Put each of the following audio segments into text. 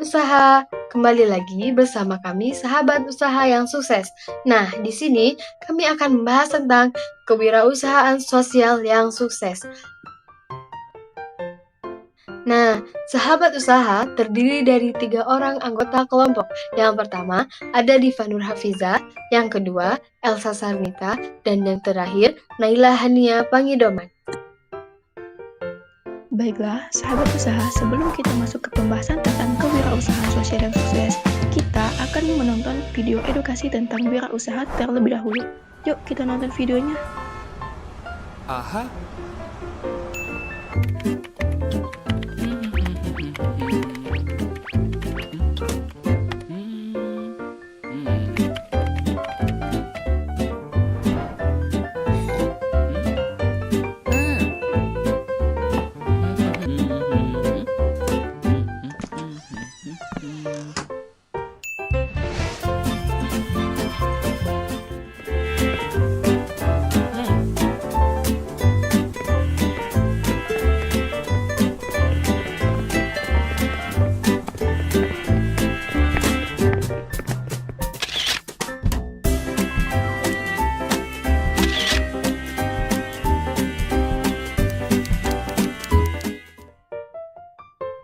usaha. Kembali lagi bersama kami sahabat usaha yang sukses. Nah, di sini kami akan membahas tentang kewirausahaan sosial yang sukses. Nah, sahabat usaha terdiri dari 3 orang anggota kelompok. Yang pertama ada Diva Nur Hafiza, yang kedua Elsa Sarnita, dan yang terakhir Naila Hania Pangidoman. Baiklah, sahabat usaha, sebelum kita masuk ke pembahasan tentang kewirausahaan sosial yang sukses, kita akan menonton video edukasi tentang wirausaha terlebih dahulu. Yuk, kita nonton videonya. Aha.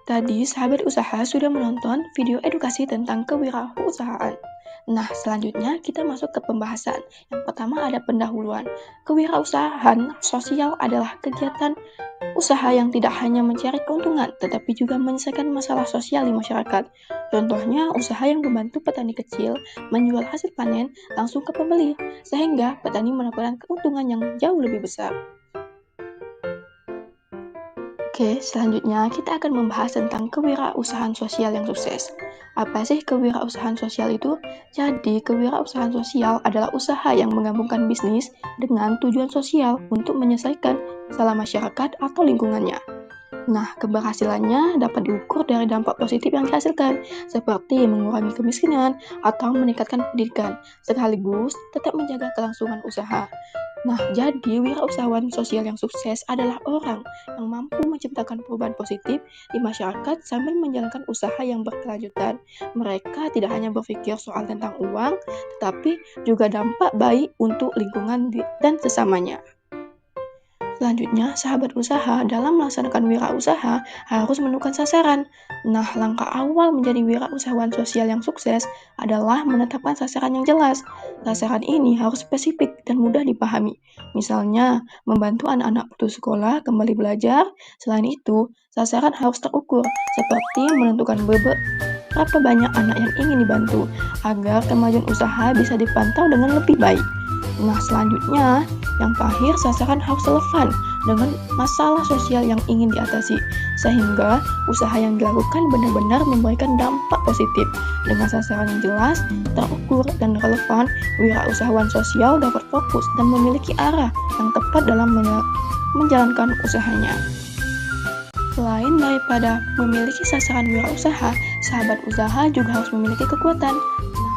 Tadi sahabat usaha sudah menonton video edukasi tentang kewirausahaan. Nah, selanjutnya kita masuk ke pembahasan. Yang pertama ada pendahuluan. Kewirausahaan sosial adalah kegiatan usaha yang tidak hanya mencari keuntungan, tetapi juga menyelesaikan masalah sosial di masyarakat. Contohnya, usaha yang membantu petani kecil menjual hasil panen langsung ke pembeli, sehingga petani mendapatkan keuntungan yang jauh lebih besar. Oke, selanjutnya kita akan membahas tentang kewirausahaan sosial yang sukses. Apa sih kewirausahaan sosial itu? Jadi, kewirausahaan sosial adalah usaha yang menggabungkan bisnis dengan tujuan sosial untuk menyelesaikan masalah masyarakat atau lingkungannya. Nah, keberhasilannya dapat diukur dari dampak positif yang dihasilkan, seperti mengurangi kemiskinan atau meningkatkan pendidikan, sekaligus tetap menjaga kelangsungan usaha. Nah, jadi wirausahawan sosial yang sukses adalah orang yang mampu menciptakan perubahan positif di masyarakat sambil menjalankan usaha yang berkelanjutan. Mereka tidak hanya berpikir soal tentang uang, tetapi juga dampak baik untuk lingkungan dan sesamanya. Selanjutnya, sahabat usaha dalam melaksanakan wirausaha harus menentukan sasaran. Nah, langkah awal menjadi wirausahawan sosial yang sukses adalah menetapkan sasaran yang jelas. Sasaran ini harus spesifik dan mudah dipahami. Misalnya, membantu anak-anak putus sekolah kembali belajar. Selain itu, sasaran harus terukur, seperti menentukan berapa banyak anak yang ingin dibantu, agar kemajuan usaha bisa dipantau dengan lebih baik. Nah, selanjutnya, yang terakhir, sasaran harus relevan dengan masalah sosial yang ingin diatasi, sehingga usaha yang dilakukan benar-benar memberikan dampak positif. Dengan sasaran yang jelas, terukur, dan relevan, wirausahawan sosial dapat fokus dan memiliki arah yang tepat dalam menjalankan usahanya. Selain daripada memiliki sasaran wirausaha, sahabat usaha juga harus memiliki kekuatan.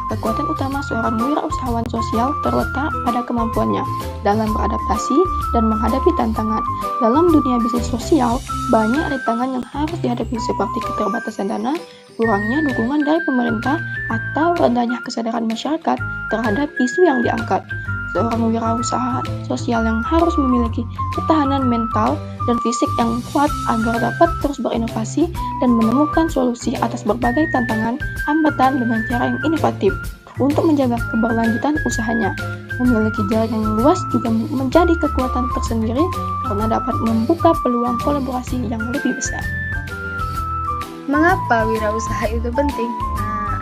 Kekuatan utama seorang wirausahawan sosial terletak pada kemampuannya dalam beradaptasi dan menghadapi tantangan. Dalam dunia bisnis sosial, banyak rintangan yang harus dihadapi seperti keterbatasan dana, kurangnya dukungan dari pemerintah, atau rendahnya kesadaran masyarakat terhadap isu yang diangkat. Seorang wirausaha sosial yang harus memiliki ketahanan mental dan fisik yang kuat agar dapat terus berinovasi dan menemukan solusi atas berbagai tantangan hambatan dengan cara yang inovatif untuk menjaga keberlanjutan usahanya. Memiliki jalan yang luas juga menjadi kekuatan tersendiri karena dapat membuka peluang kolaborasi yang lebih besar. Mengapa wirausaha itu penting?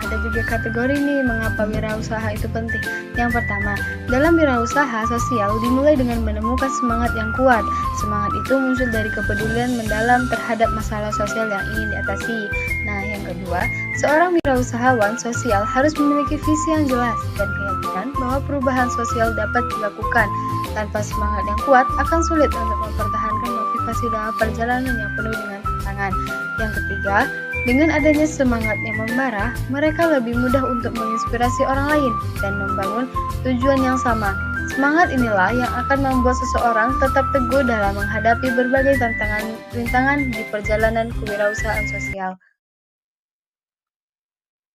Ada juga kategori nih mengapa wirausaha itu penting. Yang pertama, dalam wirausaha sosial dimulai dengan menemukan semangat yang kuat. Semangat itu muncul dari kepedulian mendalam terhadap masalah sosial yang ingin diatasi. Nah, yang kedua, seorang wirausahawan sosial harus memiliki visi yang jelas dan keyakinan bahwa perubahan sosial dapat dilakukan. Tanpa semangat yang kuat, akan sulit untuk mempertahankan motivasi dalam perjalanan yang penuh dengan tantangan. Yang ketiga, dengan adanya semangat yang membara, mereka lebih mudah untuk menginspirasi orang lain dan membangun tujuan yang sama. Semangat inilah yang akan membuat seseorang tetap teguh dalam menghadapi berbagai rintangan di perjalanan kewirausahaan sosial.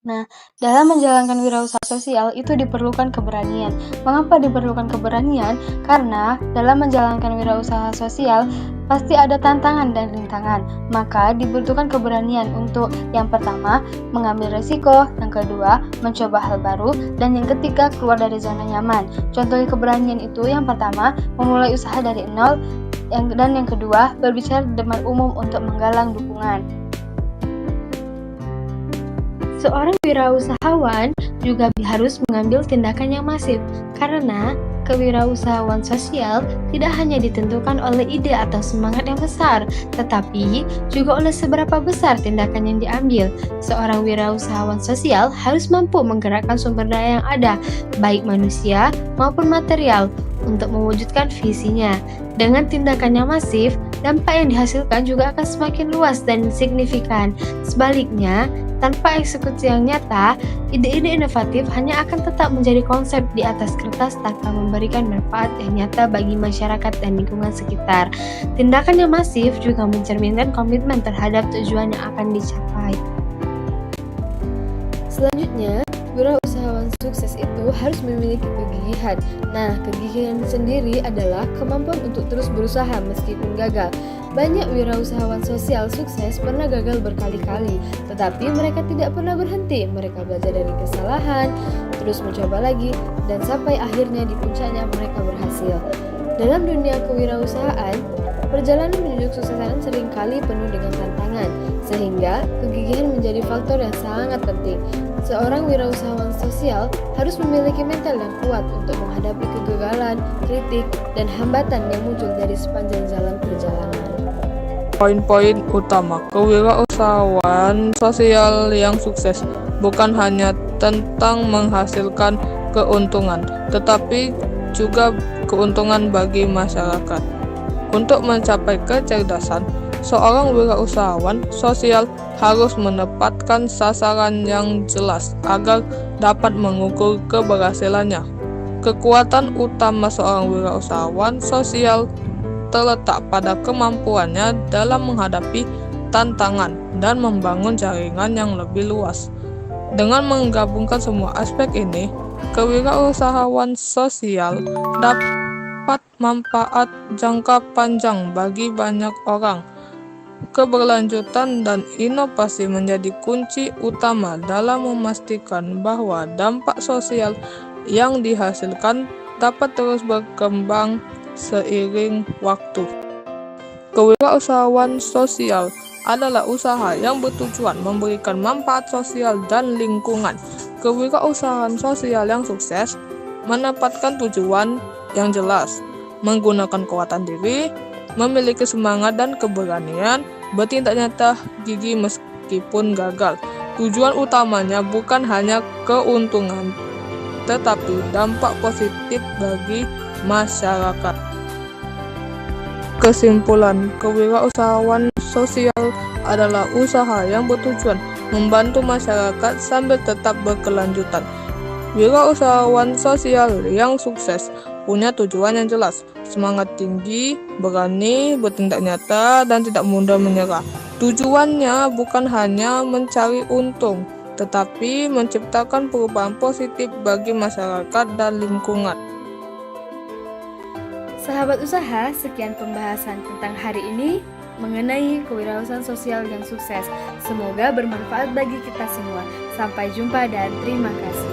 Nah, dalam menjalankan wirausaha sosial itu diperlukan keberanian. Mengapa diperlukan keberanian? Karena dalam menjalankan wirausaha sosial pasti ada tantangan dan rintangan. Maka dibutuhkan keberanian untuk yang pertama, mengambil resiko, yang kedua, mencoba hal baru, dan yang ketiga, keluar dari zona nyaman. Contoh keberanian itu yang pertama, memulai usaha dari nol, dan yang kedua, berbicara di depan umum untuk menggalang dukungan. Seorang wirausahawan juga harus mengambil tindakan yang masif, karena kewirausahaan sosial tidak hanya ditentukan oleh ide atau semangat yang besar, tetapi juga oleh seberapa besar tindakan yang diambil. Seorang wirausahawan sosial harus mampu menggerakkan sumber daya yang ada, baik manusia maupun material, untuk mewujudkan visinya. Dengan tindakan yang masif, dampak yang dihasilkan juga akan semakin luas dan signifikan. Sebaliknya, tanpa eksekusi yang nyata, ide-ide inovatif hanya akan tetap menjadi konsep di atas kertas tanpa memberikan manfaat yang nyata bagi masyarakat dan lingkungan sekitar. Tindakan yang masif juga mencerminkan komitmen terhadap tujuan yang akan dicapai. Selanjutnya, wirausahawan sukses itu harus memiliki kegigihan. Nah, kegigihan sendiri adalah kemampuan untuk terus berusaha meskipun gagal. Banyak wirausahawan sosial sukses pernah gagal berkali-kali, tetapi mereka tidak pernah berhenti. Mereka belajar dari kesalahan, terus mencoba lagi, dan sampai akhirnya di puncaknya mereka berhasil. Dalam dunia kewirausahaan, perjalanan menuju kesuksesan seringkali penuh dengan tantangan, sehingga kegigihan menjadi faktor yang sangat penting. Seorang wirausahawan sosial harus memiliki mental yang kuat untuk menghadapi kegagalan, kritik, dan hambatan yang muncul dari sepanjang jalan perjalanan. Poin-poin utama kewirausahaan sosial yang sukses bukan hanya tentang menghasilkan keuntungan, tetapi juga keuntungan bagi masyarakat. Untuk mencapai kecerdasan, seorang wirausahawan sosial harus menempatkan sasaran yang jelas agar dapat mengukur keberhasilannya. Kekuatan utama seorang wirausahawan sosial terletak pada kemampuannya dalam menghadapi tantangan dan membangun jaringan yang lebih luas. Dengan menggabungkan semua aspek ini, kewirausahaan sosial dapat manfaat jangka panjang bagi banyak orang. Keberlanjutan dan inovasi menjadi kunci utama dalam memastikan bahwa dampak sosial yang dihasilkan dapat terus berkembang seiring waktu. Kewirausahaan sosial adalah usaha yang bertujuan memberikan manfaat sosial dan lingkungan. Kewirausahaan sosial yang sukses menempatkan tujuan yang jelas, menggunakan kekuatan diri, memiliki semangat dan keberanian, bertindak nyata, gigih meskipun gagal. Tujuan utamanya bukan hanya keuntungan, tetapi dampak positif bagi masyarakat. Kesimpulan, kewirausahaan sosial adalah usaha yang bertujuan membantu masyarakat sambil tetap berkelanjutan. Wirausahawan sosial yang sukses punya tujuan yang jelas, semangat tinggi, berani, bertindak nyata, dan tidak mudah menyerah. Tujuannya bukan hanya mencari untung, tetapi menciptakan perubahan positif bagi masyarakat dan lingkungan. Sahabat usaha, sekian pembahasan tentang hari ini mengenai kewirausahaan sosial yang sukses. Semoga bermanfaat bagi kita semua. Sampai jumpa dan terima kasih.